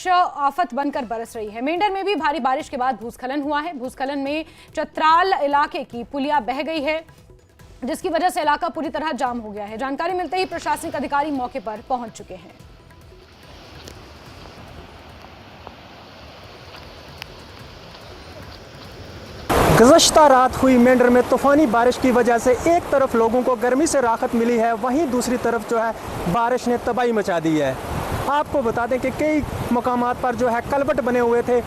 बारिश आफत बनकर बरस रही है। मेंढर में भी भारी बारिश के बाद भूस्खलन हुआ है। भूस्खलन में चतराल इलाके की पुलिया बह गई है, जिसकी वजह से इलाका पूरी तरह जाम हो गया है। जानकारी मिलते ही प्रशासनिक अधिकारी मौके पर पहुंच चुके हैं। गुज़श्ता रात हुई मेंढर में तूफ़ानी बारिश की वजह से एक तरफ लोगों को गर्मी से राहत मिली है, वहीं दूसरी तरफ जो है बारिश ने तबाही मचा दी है। आपको बता दें कि कई मकामात पर जो है कलवट बने हुए थे,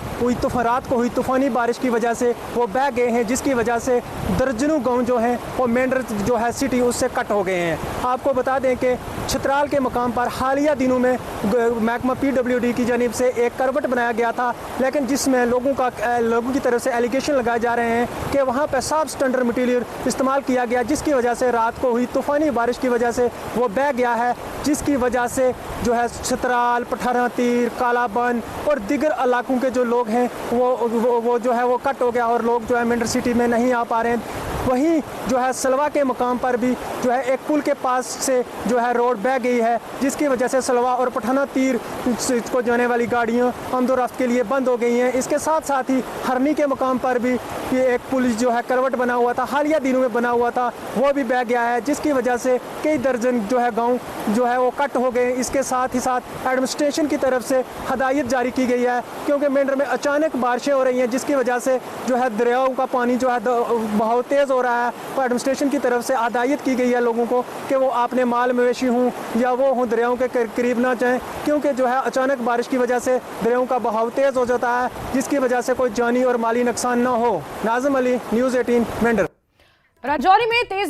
रात को हुई तूफ़ानी बारिश की वजह से वो बह गए हैं, जिसकी वजह से दर्जनों गांव जो हैं वो मेंढर जो है सिटी उससे कट हो गए हैं। आपको बता दें कि चतराल के मकाम पर हालिया दिनों में महकमा PWD की जानिब से एक करवट बनाया गया था, लेकिन जिसमें लोगों की तरफ से एलिगेशन लगाए जा रहे हैं कि वहाँ पर साफ स्टैंडर्ड मटीरियल इस्तेमाल किया गया, जिसकी वजह से रात को हुई तूफ़ानी बारिश की वजह से वो बह गया है, जिसकी वजह से जो है चतराल, पठारा तीर, कालाबन और दीगर इलाकों के जो लोग हैं वो जो है वो कट हो गया और लोग जो है मेंढर सिटी में नहीं आ पा रहे हैं। वहीं जो है सलवा के मकाम पर भी जो है एक पुल के पास से जो है रोड बह गई है, जिसकी वजह से सलवा और पठाना तीर को जाने वाली गाड़ियाँ आमदोरफ्त के लिए बंद हो गई हैं। इसके साथ साथ ही हरनी के मकाम पर भी ये एक पुल जो है करवट बना हुआ था, हालिया दिनों में बना हुआ था, वो भी बह गया है, जिसकी वजह से कई दर्जन जो है गाँव जो है वो कट हो गए। इसके साथ ही साथ एडमिनिस्ट्रेशन की तरफ से हदायत जारी की गई है, क्योंकि मेंढर में अचानक बारिशें हो रही हैं, जिसकी वजह से जो है दरियाओं का पानी जो है बहुत तेज़ हो रहा है। तो एडमिनिस्ट्रेशन की तरफ से हदायत की गई है लोगों को कि वो अपने माल मवेशी हों या वो हों दरियाओं के करीब ना जाएं, क्योंकि जो है अचानक बारिश की वजह से दरियाओं का बहाव तेज़ हो जाता है, जिसकी वजह से कोई जानी और माली नुकसान ना हो। नाज़िम अली, न्यूज़ 18 मेंढर। राजौरी में तेज